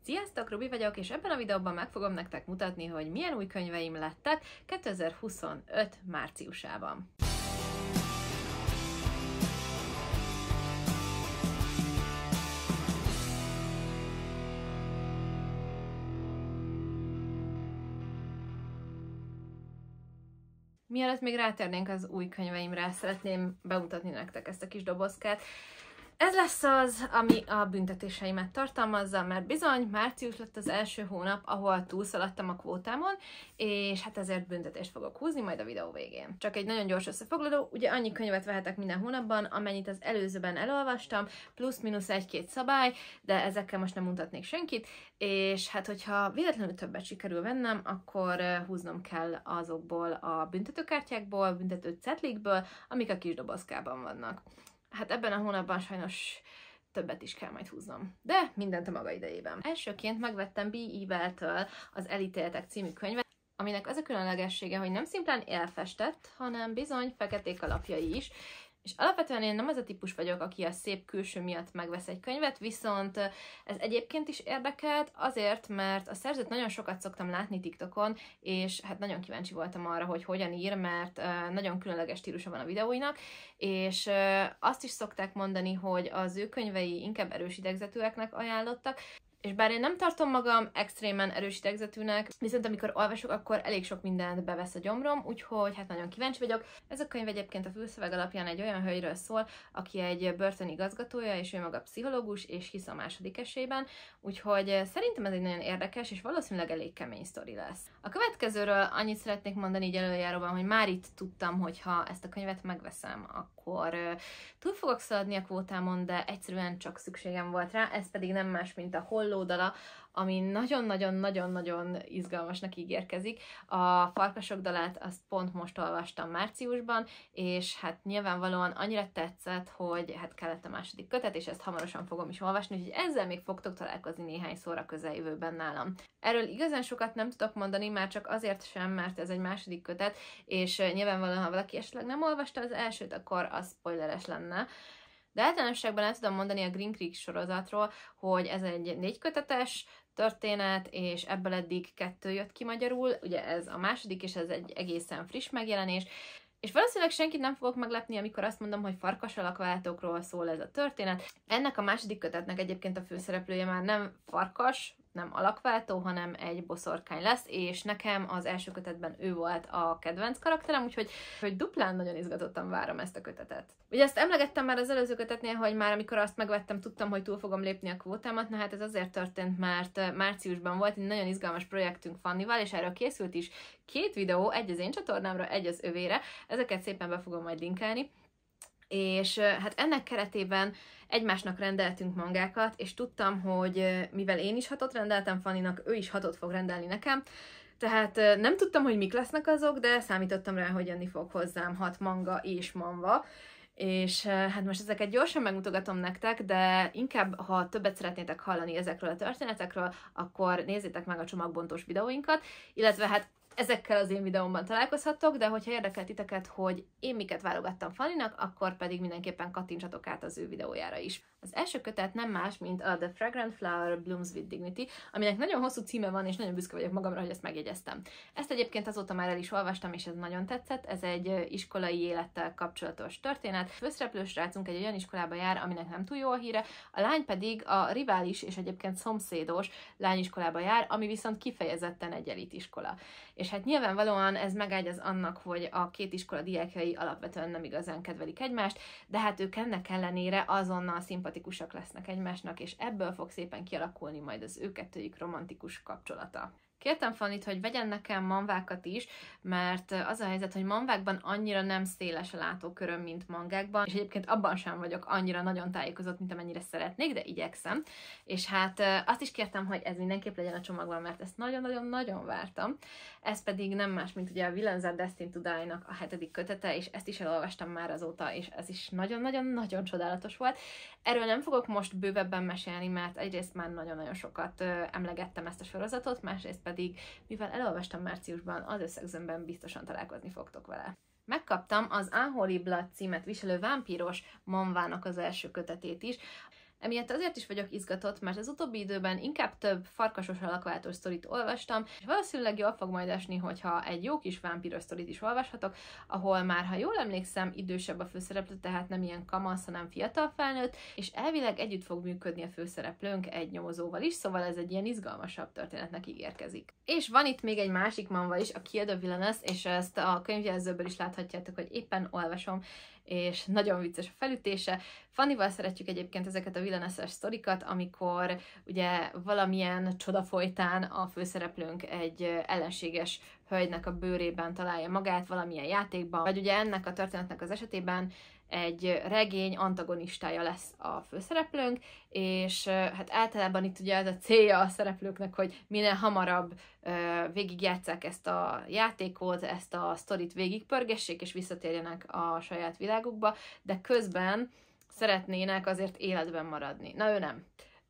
Sziasztok, Rubi vagyok, és ebben a videóban meg fogom nektek mutatni, hogy milyen új könyveim lettek 2025 márciusában. Mielőtt még rátérnénk az új könyveimre, szeretném bemutatni nektek ezt a kis dobozkát. Ez lesz az, ami a büntetéseimet tartalmazza, mert bizony március lett az első hónap, ahol túlszaladtam a kvótámon, és hát ezért büntetést fogok húzni majd a videó végén. Csak egy nagyon gyors összefoglaló, ugye annyi könyvet vehetek minden hónapban, amennyit az előzőben elolvastam, plusz-minusz egy-két szabály, de ezekkel most nem mutatnék senkit, és hát hogyha véletlenül többet sikerül vennem, akkor húznom kell azokból a büntetőkártyákból, büntető cetlikből, amik a kis dobozkában vannak. Hát ebben a hónapban sajnos többet is kell majd húznom. De mindent a maga idejében. Elsőként megvettem B. Evil-től az Elítéltek című könyvet, aminek az a különlegessége, hogy nem szimplán élfestett, hanem bizony feketék alapjai is. És alapvetően én nem az a típus vagyok, aki a szép külső miatt megvesz egy könyvet, viszont ez egyébként is érdekelt azért, mert a szerzőt nagyon sokat szoktam látni TikTokon, és hát nagyon kíváncsi voltam arra, hogy hogyan ír, mert nagyon különleges stílusa van a videóinak, és azt is szokták mondani, hogy az ő könyvei inkább erős idegzetűeknek ajánlottak, és bár én nem tartom magam extrémen erős idegzetűnek, viszont amikor olvasok, akkor elég sok mindent bevesz a gyomrom, úgyhogy hát nagyon kíváncsi vagyok. Ez a könyv egyébként a fülszöveg alapján egy olyan hölgyről szól, aki egy börtön igazgatója, és ő maga pszichológus, és hisz a második esélyben, úgyhogy szerintem ez egy nagyon érdekes, és valószínűleg elég kemény sztori lesz. A következőről annyit szeretnék mondani így előjáróban, hogy már itt tudtam, hogy ha ezt a könyvet megveszem, akkor túl fogok szaladni a kvótámon, de egyszerűen csak szükségem volt rá, ez pedig nem más, mint a Hollódala, ami nagyon-nagyon-nagyon-nagyon izgalmasnak ígérkezik. A Farkasok dalát azt pont most olvastam márciusban, és hát nyilvánvalóan annyira tetszett, hogy hát kellett a második kötet, és ezt hamarosan fogom is olvasni, úgyhogy ezzel még fogtok találkozni néhányszor a közeljövőben nálam. Erről igazán sokat nem tudok mondani, már csak azért sem, mert ez egy második kötet, és nyilvánvalóan, ha valaki esetleg nem olvasta az elsőt, akkor az spoileres lenne. De általánosságban el tudom mondani a Green Creek sorozatról, hogy ez egy 4 kötetes történet, és ebből eddig 2 jött ki magyarul, ugye ez a második, és ez egy egészen friss megjelenés, és valószínűleg senkit nem fogok meglepni, amikor azt mondom, hogy farkas alakváltókról szól ez a történet. Ennek a második kötetnek egyébként a főszereplője már nem farkas, nem alakváltó, hanem egy boszorkány lesz, és nekem az első kötetben ő volt a kedvenc karakterem, úgyhogy duplán nagyon izgatottan várom ezt a kötetet. Ugye ezt emlegettem már az előző kötetnél, hogy már amikor azt megvettem, tudtam, hogy túl fogom lépni a kvótámat, na hát ez azért történt, mert márciusban volt egy nagyon izgalmas projektünk Fannival, és erről készült is 2 videó, egy az én csatornámra, egy az övére, ezeket szépen be fogom majd linkelni. És hát ennek keretében egymásnak rendeltünk mangákat, és tudtam, hogy mivel én is 6-ot rendeltem Fanninak, ő is 6-ot fog rendelni nekem, tehát nem tudtam, hogy mik lesznek azok, de számítottam rá, hogy jönni fog hozzám 6 manga és manva, és hát most ezeket gyorsan megmutogatom nektek, de inkább, ha többet szeretnétek hallani ezekről a történetekről, akkor nézzétek meg a csomagbontós videóinkat, illetve hát ezekkel az én videómban találkozhattok, de hogyha érdekel titeket, hogy én miket válogattam Fanninak, akkor pedig mindenképpen kattintsatok át az ő videójára is. Az első kötet nem más, mint a The Fragrant Flower Blooms with Dignity, aminek nagyon hosszú címe van, és nagyon büszke vagyok magamra, hogy ezt megjegyeztem. Ezt egyébként azóta már el is olvastam, és ez nagyon tetszett. Ez egy iskolai élettel kapcsolatos történet. Főszereplő srácunk egy olyan iskolába jár, aminek nem túl jó a híre, a lány pedig a rivális és egyébként szomszédos lányiskolába jár, ami viszont kifejezetten egy elitiskola. És hát nyilvánvalóan ez megágyaz annak, hogy a 2 iskola diákjai alapvetően nem igazán kedvelik egymást, de hát ők ennek ellenére azonnal szimpatikusak lesznek egymásnak, és ebből fog szépen kialakulni majd az ő kettőjük romantikus kapcsolata. Kértem Fannit, hogy vegyen nekem manvákat is, mert az a helyzet, hogy manvákban annyira nem széles a látóköröm, mint mangákban, és egyébként abban sem vagyok annyira nagyon tájékozott, mint amennyire szeretnék, de igyekszem. És hát azt is kértem, hogy ez mindenképp legyen a csomagban, mert ezt nagyon-nagyon-nagyon vártam. Ez pedig nem más, mint ugye a Villains Are Destined to Die-nak a 7. kötete, és ezt is elolvastam már azóta, és ez is nagyon-nagyon-nagyon csodálatos volt. Erről nem fogok most bővebben mesélni, mert egyrészt már nagyon-nagyon sokat emlegettem ezt a sorozatot, másrészt pedig, mivel elolvastam márciusban, az összegzőmben biztosan találkozni fogtok vele. Megkaptam az Unholy Blood címet viselő vámpíros manvának az első kötetét is. Emiatt azért is vagyok izgatott, mert az utóbbi időben inkább több farkasos alakváltós sztorit olvastam, és valószínűleg jól fog majd esni, hogyha egy jó kis vámpíros sztorit is olvashatok, ahol már, ha jól emlékszem, idősebb a főszereplő, tehát nem ilyen kamasz, hanem fiatal felnőtt, és elvileg együtt fog működni a főszereplőnk egy nyomozóval is, szóval ez egy ilyen izgalmasabb történetnek ígérkezik. És van itt még egy másik manva is, a Kill the Villainess, és ezt a könyvjelzőből is láthatjátok, hogy éppen olvasom, és nagyon vicces a felütése. Fannival szeretjük egyébként ezeket a villainess-es sztorikat, amikor ugye valamilyen csoda folytán a főszereplőnk egy ellenséges hölgynek a bőrében találja magát valamilyen játékban, vagy ugye ennek a történetnek az esetében egy regény antagonistája lesz a főszereplőnk, és hát általában itt ugye ez a célja a szereplőknek, hogy minél hamarabb végigjátsszák ezt a játékot, ezt a sztorit végigpörgessék, és visszatérjenek a saját világukba, de közben szeretnének azért életben maradni. Na ő nem.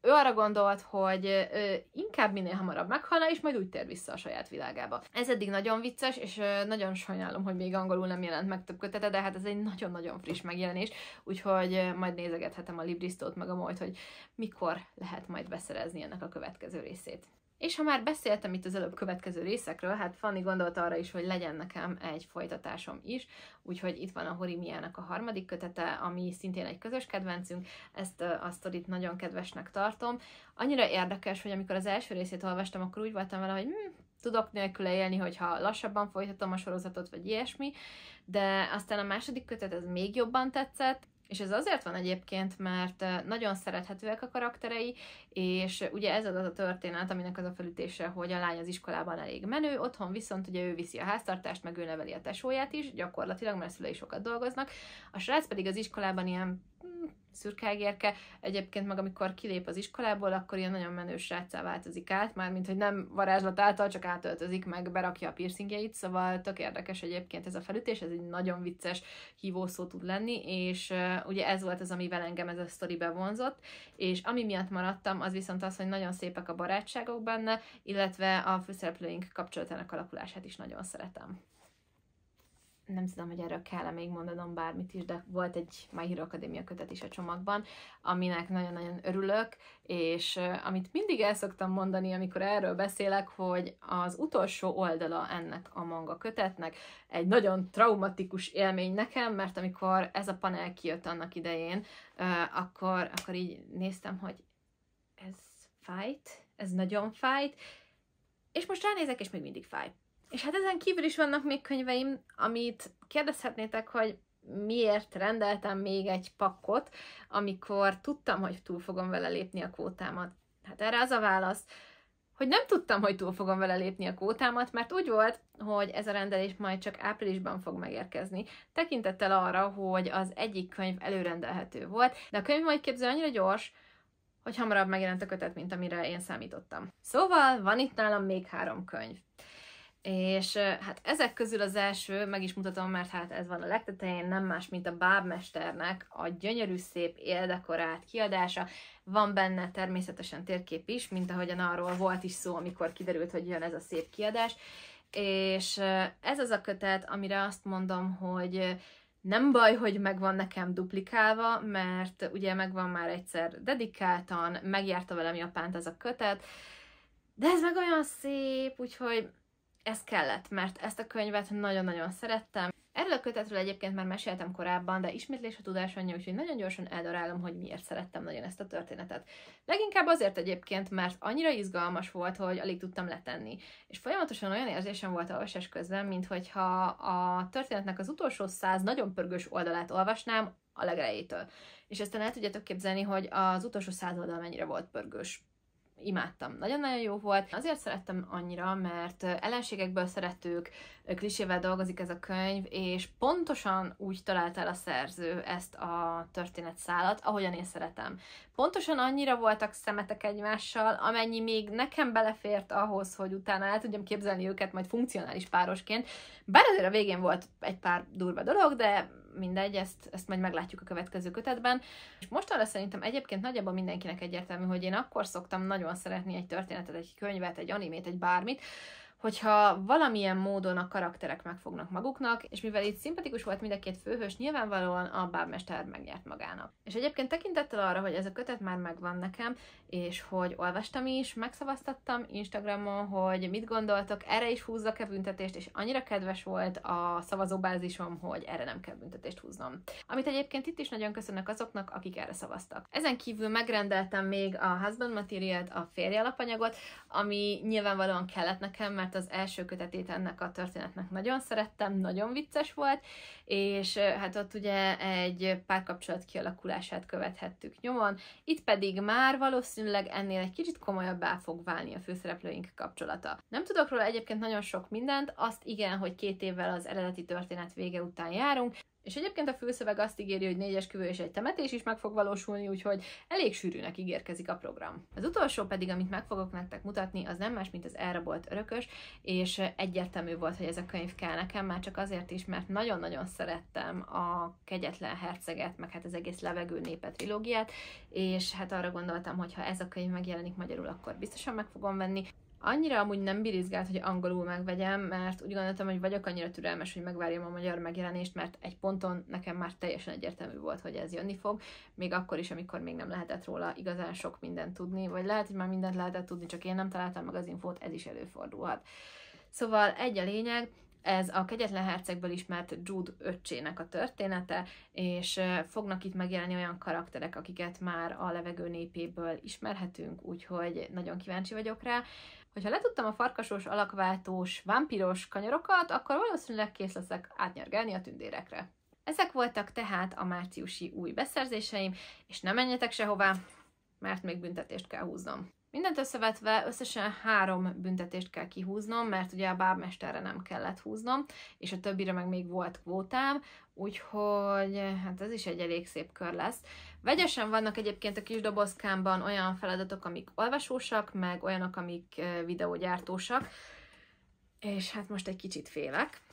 Ő arra gondolt, hogy inkább minél hamarabb meghalna, és majd úgy tér vissza a saját világába. Ez eddig nagyon vicces, és nagyon sajnálom, hogy még angolul nem jelent meg több kötete, de hát ez egy nagyon-nagyon friss megjelenés, úgyhogy majd nézegethetem a Libristót meg a Molyt, hogy mikor lehet majd beszerezni ennek a következő részét. És ha már beszéltem itt az előbb következő részekről, hát Fanny gondolta arra is, hogy legyen nekem egy folytatásom is, úgyhogy itt van a Horimiának a harmadik kötete, ami szintén egy közös kedvencünk, ezt a sztorit nagyon kedvesnek tartom. Annyira érdekes, hogy amikor az első részét olvastam, akkor úgy voltam vele, hogy tudok nélküle élni, hogyha lassabban folytatom a sorozatot, vagy ilyesmi, de aztán a második kötet ez még jobban tetszett, és ez azért van egyébként, mert nagyon szerethetőek a karakterei, és ugye ez az a történet, aminek az a felütése, hogy a lány az iskolában elég menő, otthon viszont ugye ő viszi a háztartást, meg ő neveli a tesóját is, gyakorlatilag, mert szülei sokat dolgoznak. A srác pedig az iskolában ilyen szürkágérke, egyébként meg amikor kilép az iskolából, akkor ilyen nagyon menő sráccá változik át, mármint hogy nem varázslat által, csak átöltözik, meg berakja a piercingjeit, szóval tök érdekes egyébként ez a felütés, ez egy nagyon vicces hívószó tud lenni, és ugye ez volt az, amivel engem ez a sztori bevonzott, és ami miatt maradtam, az viszont az, hogy nagyon szépek a barátságok benne, illetve a főszereplőink kapcsolatának alakulását is nagyon szeretem. Nem tudom, hogy erről kell még mondanom bármit is, de volt egy My Hero Academia kötet is a csomagban, aminek nagyon-nagyon örülök, és amit mindig el szoktam mondani, amikor erről beszélek, hogy az utolsó oldala ennek a manga kötetnek egy nagyon traumatikus élmény nekem, mert amikor ez a panel kijött annak idején, akkor így néztem, hogy ez fájt, ez nagyon fájt, és most ránézek, és még mindig fáj. És hát ezen kívül is vannak még könyveim, amit kérdezhetnétek, hogy miért rendeltem még egy pakkot, amikor tudtam, hogy túl fogom vele lépni a kvótámat. Hát erre az a válasz, hogy nem tudtam, hogy túl fogom vele lépni a kvótámat, mert úgy volt, hogy ez a rendelés majd csak áprilisban fog megérkezni, tekintettel arra, hogy az egyik könyv előrendelhető volt, de a könyv majd képzel annyira gyors, hogy hamarabb megjelent a kötet, mint amire én számítottam. Szóval van itt nálam még 3 könyv. És hát ezek közül az első, meg is mutatom, mert hát ez van a legtetején, nem más, mint a Bábmesternek a gyönyörű, szép, éldekorált kiadása. Van benne természetesen térkép is, mint ahogyan arról volt is szó, amikor kiderült, hogy jön ez a szép kiadás. És ez az a kötet, amire azt mondom, hogy nem baj, hogy megvan nekem duplikálva, mert ugye megvan már egyszer dedikáltan, megjárta velem Japánt ez a kötet, de ez meg olyan szép, úgyhogy ez kellett, mert ezt a könyvet nagyon-nagyon szerettem. Erről a kötetről egyébként már meséltem korábban, de ismétlés a tudás anyja, úgyhogy nagyon gyorsan eldarálom, hogy miért szerettem nagyon ezt a történetet. Leginkább azért egyébként, mert annyira izgalmas volt, hogy alig tudtam letenni. És folyamatosan olyan érzésem volt olvasás közben, minthogyha a történetnek az utolsó 100 nagyon pörgős oldalát olvasnám a legelejétől. És aztán el tudjátok képzelni, hogy az utolsó 100 oldal mennyire volt pörgős. Imádtam. Nagyon-nagyon jó volt. Azért szerettem annyira, mert ellenségekből szeretők, klisével dolgozik ez a könyv, és pontosan úgy találta el a szerző ezt a történetszálat, ahogyan én szeretem. Pontosan annyira voltak szemetek egymással, amennyi még nekem belefért ahhoz, hogy utána el tudjam képzelni őket majd funkcionális párosként. Bár azért a végén volt egy pár durva dolog, de mindegy, ezt majd meglátjuk a következő kötetben. És mostanra szerintem egyébként nagyjából mindenkinek egyértelmű, hogy én akkor szoktam nagyon szeretni egy történetet, egy könyvet, egy animét, egy bármit, hogyha valamilyen módon a karakterek megfognak maguknak, és mivel itt szimpatikus volt mind a két főhős, nyilvánvalóan a bábmester megnyert magának. És egyébként tekintettel arra, hogy ez a kötet már megvan nekem, és hogy olvastam is, megszavaztattam Instagramon, hogy mit gondoltok, erre is húzzak-e büntetést, és annyira kedves volt a szavazóbázisom, hogy erre nem kell büntetést húznom. Amit egyébként itt is nagyon köszönök azoknak, akik erre szavaztak. Ezen kívül megrendeltem még a Husband Material-t, a férje alapanyagot, ami nyilvánvalóan kellett nekem, mert az első kötetét ennek a történetnek nagyon szerettem, nagyon vicces volt, és hát ott ugye egy párkapcsolat kialakulását követhettük nyomon, itt pedig már valószínűleg ennél egy kicsit komolyabbá fog válni a főszereplőink kapcsolata. Nem tudok róla egyébként nagyon sok mindent, azt igen, hogy 2 évvel az eredeti történet vége után járunk, és egyébként a fülszöveg azt ígéri, hogy 4 esküvő és egy temetés is meg fog valósulni, úgyhogy elég sűrűnek ígérkezik a program. Az utolsó pedig, amit meg fogok nektek mutatni, az nem más, mint az Elrabolt örökös, és egyértelmű volt, hogy ez a könyv kell nekem, már csak azért is, mert nagyon-nagyon szerettem a Kegyetlen herceget, meg hát az egész Levegő népe trilógiát, és hát arra gondoltam, hogy ha ez a könyv megjelenik magyarul, akkor biztosan meg fogom venni. Annyira amúgy nem birizgált, hogy angolul megvegyem, mert úgy gondoltam, hogy vagyok annyira türelmes, hogy megvárjam a magyar megjelenést, mert egy ponton nekem már teljesen egyértelmű volt, hogy ez jönni fog, még akkor is, amikor még nem lehetett róla igazán sok mindent tudni, vagy lehet, hogy már mindent lehetett tudni, csak én nem találtam meg az infót, ez is előfordulhat. Szóval egy a lényeg, ez a Kegyetlen hercegből ismert Jude öccsének a története, és fognak itt megjelenni olyan karakterek, akiket már a Levegő népéből ismerhetünk, úgyhogy nagyon kíváncsi vagyok rá. Hogyha letudtam a farkasos, alakváltós, vámpiros kanyarokat, akkor valószínűleg kész leszek átnyergelni a tündérekre. Ezek voltak tehát a márciusi új beszerzéseim, és ne menjetek sehová, mert még büntetést kell húznom. Mindent összevetve összesen 3 büntetést kell kihúznom, mert ugye a bábmesterre nem kellett húznom, és a többire meg még volt kvótám, úgyhogy hát ez is egy elég szép kör lesz. Vegyesen vannak egyébként a kis dobozkámban olyan feladatok, amik olvasósak, meg olyanok, amik videógyártósak, és hát most egy kicsit félek.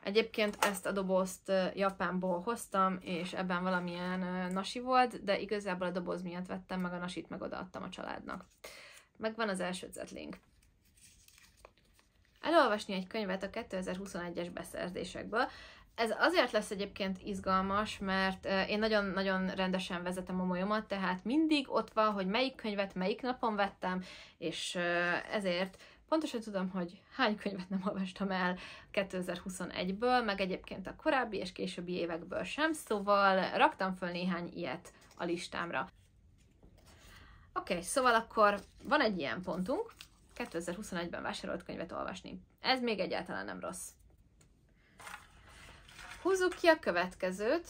Egyébként ezt a dobozt Japánból hoztam, és ebben valamilyen nasi volt, de igazából a doboz miatt vettem meg a nasit, meg odaadtam a családnak. Megvan az első zetlénk. Elolvasni egy könyvet a 2021-es beszerzésekből. Ez azért lesz egyébként izgalmas, mert én nagyon-nagyon rendesen vezetem a molyomat, tehát mindig ott van, hogy melyik könyvet melyik napon vettem, és ezért pontosan tudom, hogy hány könyvet nem olvastam el 2021-ből, meg egyébként a korábbi és későbbi évekből sem, szóval raktam föl néhány ilyet a listámra. Oké, szóval akkor van egy ilyen pontunk, 2021-ben vásárolt könyvet olvasni. Ez még egyáltalán nem rossz. Húzzuk ki a következőt.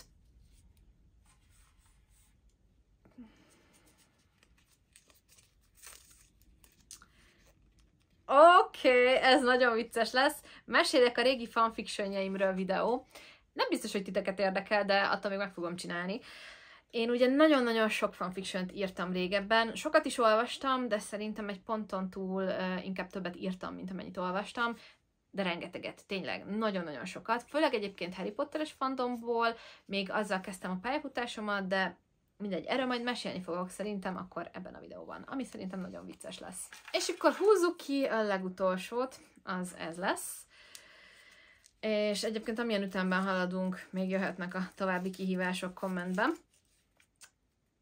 Oké, ez nagyon vicces lesz. Mesélek a régi fanfictionjeimről videó. Nem biztos, hogy titeket érdekel, de attól még meg fogom csinálni. Én ugye nagyon-nagyon sok fanfictiont írtam régebben, sokat is olvastam, de szerintem egy ponton túl inkább többet írtam, mint amennyit olvastam, de rengeteget, tényleg, nagyon-nagyon sokat. Főleg egyébként Harry Potteres fandomból, még azzal kezdtem a pályafutásomat, de mindegy, erről majd mesélni fogok szerintem akkor ebben a videóban, ami szerintem nagyon vicces lesz. És akkor húzzuk ki a legutolsót, az ez lesz. És egyébként amilyen ütemben haladunk, még jöhetnek a további kihívások kommentben.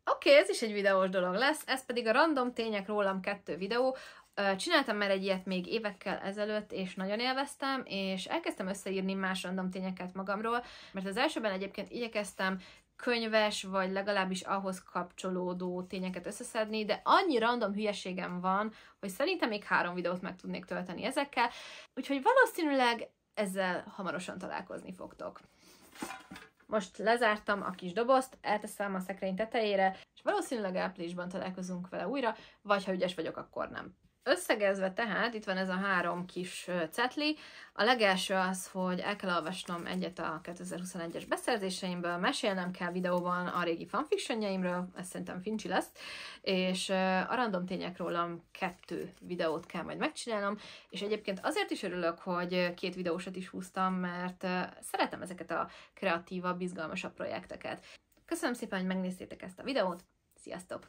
Oké, ez is egy videós dolog lesz, ez pedig a Random tények rólam 2 videó. Csináltam már egy ilyet még évekkel ezelőtt, és nagyon élveztem, és elkezdtem összeírni más random tényeket magamról, mert az elsőben egyébként igyekeztem könyves, vagy legalábbis ahhoz kapcsolódó tényeket összeszedni, de annyi random hülyeségem van, hogy szerintem még 3 videót meg tudnék tölteni ezekkel, úgyhogy valószínűleg ezzel hamarosan találkozni fogtok. Most lezártam a kis dobozt, elteszem a szekrény tetejére, és valószínűleg áprilisban találkozunk vele újra, vagy ha ügyes vagyok, akkor nem. Összegezve tehát, itt van ez a 3 kis cetli. A legelső az, hogy el kell olvasnom egyet a 2021-es beszerzéseimből, mesélnem kell videóban a régi fanfictionjeimről, ez szerintem fincsi lesz, és a random tények rólam 2 videót kell majd megcsinálnom, és egyébként azért is örülök, hogy 2 videósat is húztam, mert szeretem ezeket a kreatívabb, izgalmasabb projekteket. Köszönöm szépen, hogy megnéztétek ezt a videót, sziasztok!